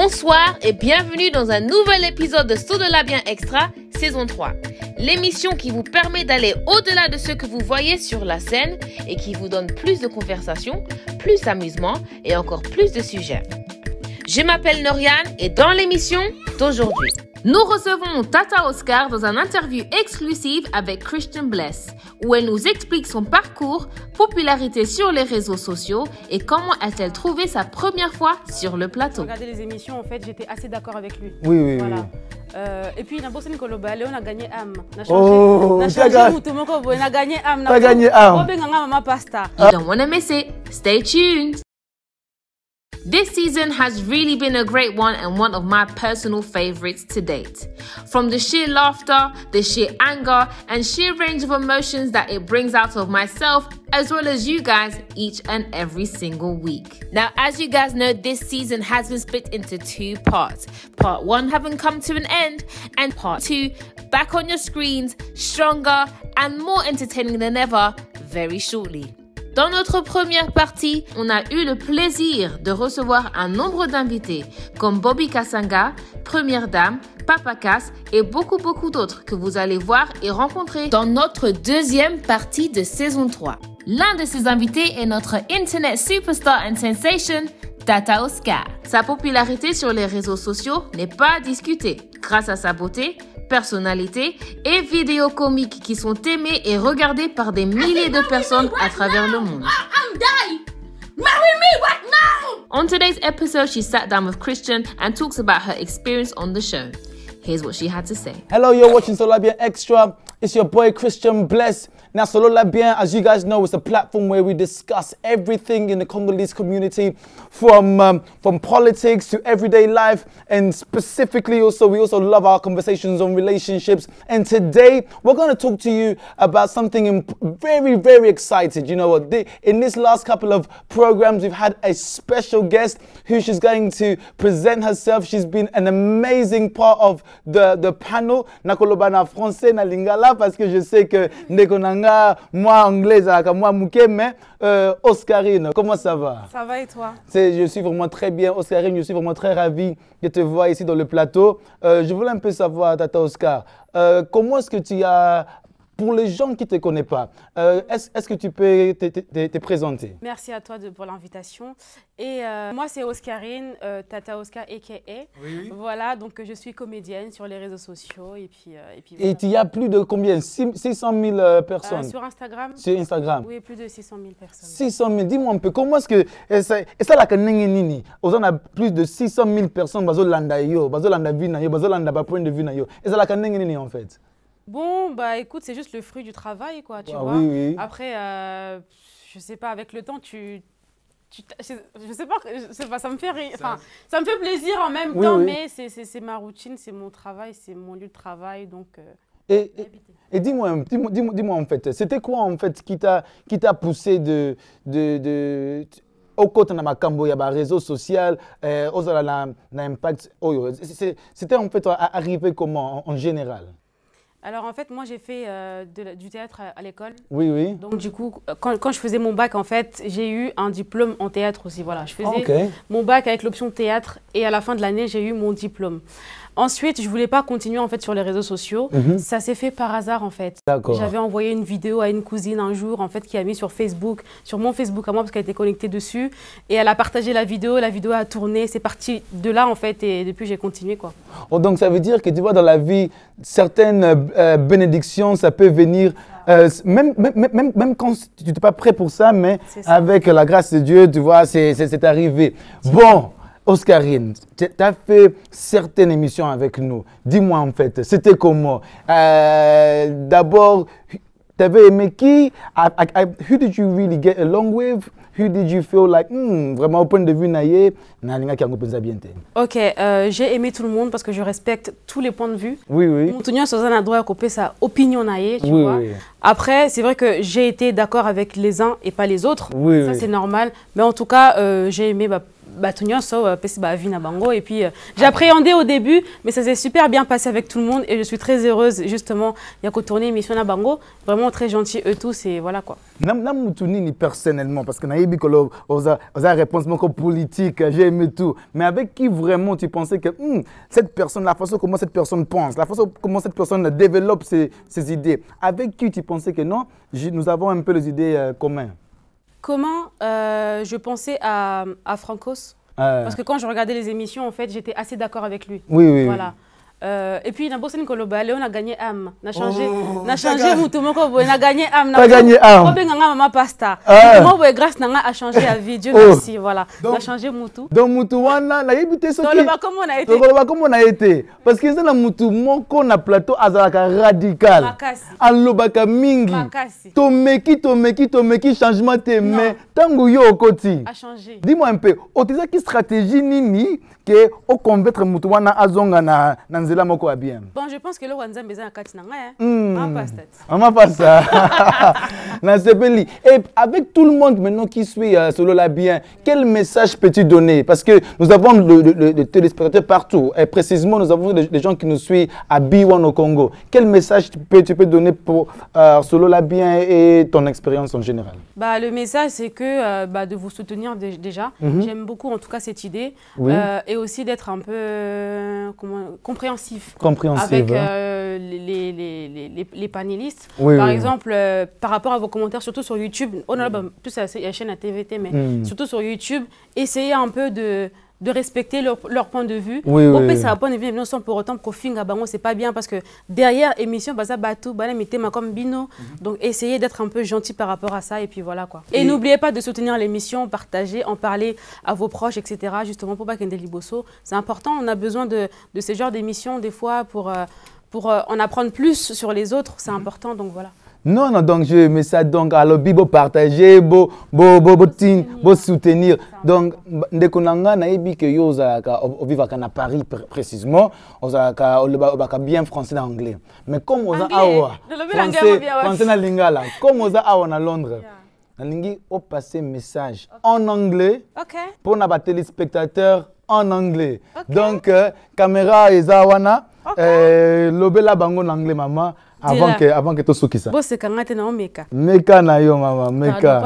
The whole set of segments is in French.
Bonsoir et bienvenue dans un nouvel épisode de Saut de la Bien Extra, saison 3. L'émission qui vous permet d'aller au-delà de ce que vous voyez sur la scène et qui vous donne plus de conversations, plus d'amusement et encore plus de sujets. Je m'appelle Noriane et dans l'émission d'aujourd'hui, nous recevons Tata Oscar dans un interview exclusive avec Christian Bless, où elle nous explique son parcours, popularité sur les réseaux sociaux et comment a-t-elle trouvé sa première fois sur le plateau. Regarder les émissions, en fait, j'étais assez d'accord avec lui. Oui. Voilà. Et puis, on a gagné âme. Oh, on a gagné âme. T'as gagné âme. You don't want to miss it. Stay tuned. This season has really been a great one and one of my personal favorites to date. From the sheer laughter, the sheer anger, and sheer range of emotions that it brings out of myself, as well as you guys, each and every single week. Now, as you guys know, this season has been split into two parts. Part 1 having come to an end, and part 2 back on your screens, stronger and more entertaining than ever, very shortly. Dans notre première partie, on a eu le plaisir de recevoir un nombre d'invités comme Bobby Kasanga, Première Dame, Papa Cass et beaucoup d'autres que vous allez voir et rencontrer dans notre deuxième partie de saison 3. L'un de ces invités est notre internet superstar and sensation, Tata Oscar. Sa popularité sur les réseaux sociaux n'est pas à discuter grâce à sa beauté, personnalité et vidéos comiques qui sont aimées et regardées par des milliers de personnes à travers le monde. On today's episode, she sat down with Christian and talks about her experience on the show. Here's what she had to say. Hello, you're watching Saut de la Bien Extra. It's your boy Christian Bless. Now, Saut de la Bien, as you guys know, is a platform where we discuss everything in the Congolese community, from politics to everyday life, and specifically we also love our conversations on relationships. And today, we're going to talk to you about something very excited. You know what? In this last couple of programs, we've had a special guest who she's going to present herself. She's been an amazing part of the panel. Nakoloba na français na lingala parce que je sais que moi anglaise, moi mouké, mais Oscarine, comment ça va? Ça va et toi? Je suis vraiment très bien, Oscarine, je suis vraiment très ravi de te voir ici dans le plateau. Je voulais un peu savoir, Tata Oscar, comment est-ce que tu as, pour les gens qui ne te connaissent pas, est-ce que tu peux te présenter? Merci à toi pour l'invitation. Et moi, c'est Oscarine, Tata Oscar a.k.a. Oui. Voilà, donc je suis comédienne sur les réseaux sociaux. Et voilà. Tu as plus de combien? 600 000 personnes? Sur Instagram? Sur Instagram? Oui, plus de 600 000 personnes. 600 000, dis-moi un peu, comment est-ce que... Et ça, la kanengenini, on a plus de 600 000 personnes, bazolanda yo, bazolanda vina yo, bazolanda ba point de vue na yo. Et ça, la kanengenini en fait? Bon, bah écoute, c'est juste le fruit du travail, quoi, tu vois. Oui. Après, je sais pas, avec le temps, je sais pas, ça me fait rire, enfin, ça me fait plaisir en même temps, mais c'est ma routine, c'est mon travail, c'est mon lieu de travail, donc... Et dis-moi en fait, c'était quoi en fait qui t'a poussé au côté de Makambo, il y a un réseau social, impact. C'était en fait arrivé comment en général? Alors en fait, moi j'ai fait du théâtre à l'école. Oui. Donc du coup, quand je faisais mon bac, en fait, j'ai eu un diplôme en théâtre aussi. Voilà, je faisais mon bac avec l'option théâtre et à la fin de l'année, j'ai eu mon diplôme. Ensuite, je voulais pas continuer en fait sur les réseaux sociaux. Ça s'est fait par hasard en fait. J'avais envoyé une vidéo à une cousine un jour en fait qui a mis sur Facebook, sur mon Facebook à moi parce qu'elle était connectée dessus et elle a partagé la vidéo a tourné. C'est parti de là en fait et depuis j'ai continué quoi. Oh, donc ça veut dire que tu vois dans la vie certaines bénédictions ça peut venir même quand tu n'es pas prêt pour ça, mais avec la grâce de Dieu, tu vois, c'est arrivé. Bon. Oscarine, tu as fait certaines émissions avec nous. Dis-moi en fait, c'était comment? D'abord, tu avais aimé qui? Who did you really get along with? Who did you feel like, vraiment au point de vue naïe, Ok, j'ai aimé tout le monde parce que je respecte tous les points de vue. Oui. Mon tenue sur un droit à couper sa opinion naïe, tu vois. Après, c'est vrai que j'ai été d'accord avec les uns et pas les autres. Ça, c'est normal. Mais en tout cas, j'ai aimé tout le monde, et puis j'appréhendais au début, mais ça s'est super bien passé avec tout le monde et je suis très heureuse justement. Il y a qu'au tourner émission à Bango, vraiment très gentils eux tous et voilà quoi. Ni personnellement parce que naïbi que la réponse politique, j'ai aimé tout, mais avec qui vraiment tu pensais que cette personne, la façon comment cette personne pense, la façon comment cette personne développe ses idées, avec qui tu pensais que non, nous avons un peu les idées communes? Comment je pensais à Francos, parce que quand je regardais les émissions, en fait, j'étais assez d'accord avec lui. Oui. Voilà. Et puis, dans on a gagné âme. On a changé Moutoumoko, on a gagné âme. On a gagné âme. On a pasta. Moutoumoko, grâce à changer la vie. Dieu merci. Voilà. On a changé Moutou. Donc, Moutouana, on a évité ce qui. Comment on a été. Parce que c'est un Moutoumoko, on a plateau azalaka radical. Alobaka mingi. Tomeki, changement mais tango yo okoti. A changé. Dis-moi un peu, otisa qui stratégie nini que au convaincre Moutouana azonga na bien. Bon, je pense que le Rwanda est un catch. On m'a pas ça. Et avec tout le monde maintenant qui suit Solo la bien, quel message peux-tu donner? Parce que nous avons des téléspectateurs partout. Et précisément, nous avons des gens qui nous suivent à B1 au Congo. Quel message tu peux donner pour Solo la bien et ton expérience en général? Le message, c'est que de vous soutenir déjà. J'aime beaucoup en tout cas cette idée. Oui. Et aussi d'être un peu compréhensif avec les panélistes. Par exemple, par rapport à vos commentaires, surtout sur YouTube, on a plus la chaîne à TVT, mais surtout sur YouTube, essayez un peu de respecter leur point de vue. Ça point de vue, non sans pour autant profing à Bango, c'est pas bien parce que derrière émission, ça batou, comme Bino. Donc essayez d'être un peu gentil par rapport à ça et puis voilà quoi. Et n'oubliez pas de soutenir l'émission, partager, en parler à vos proches, etc. Justement pour pas qu'il y ait des libosso. C'est important, on a besoin de ce genre d'émission des fois pour en apprendre plus sur les autres. C'est important, donc voilà. Non, donc je mets ça donc à l'objet, partager, soutenir. Donc, dès qu'on a naïbi que yo vivre à Paris précisément, on a bien français et anglais. Mais comme on a français na lingala, comme on a à Londres, on a passé message en anglais pour nos téléspectateurs en anglais. Donc, caméra et zawana, lobela bango en anglais maman. Avant que tu sois ça. Meka na yo mama, meka.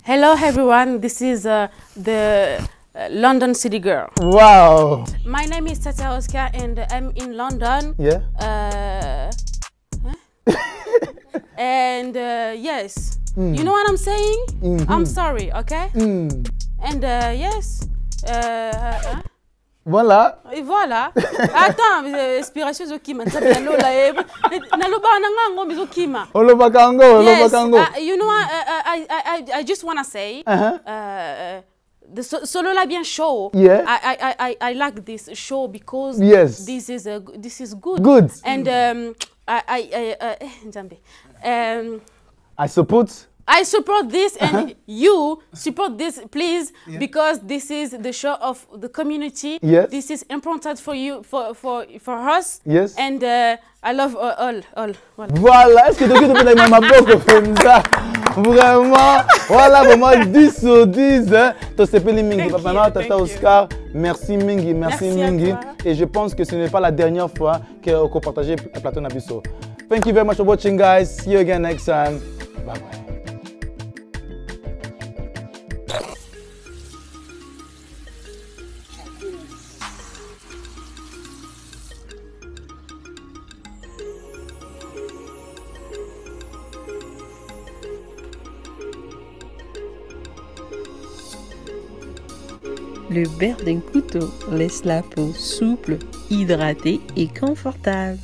Hello everyone, this is the London City Girl. Wow. My name is Tata Oscar and I'm in London. Yeah. And yes, you know what I'm saying? I'm sorry, okay? And yes. Voilà. Et voilà. Attends, inspiration zokima. You know what? I just want to say, the Solo la bien show. Yeah. I like this show because this is good. Good. And I support this and you support this, please, because this is the show of the community. Yes. This is important for you, for us. Yes. And I love all. Voilà. Est-ce que tu peux ma boque comme ça? Vraiment. Voilà, vraiment 10 sur 10. To sepeli mingi. Papa, Tata Oscar, merci mingi, merci mingi. Et je pense que ce n'est pas la dernière fois qu'on partage le plateau Nabiso. Thank you very much for watching, guys. See you again next time. Bye bye. Le beurre d'un couteau laisse la peau souple, hydratée et confortable.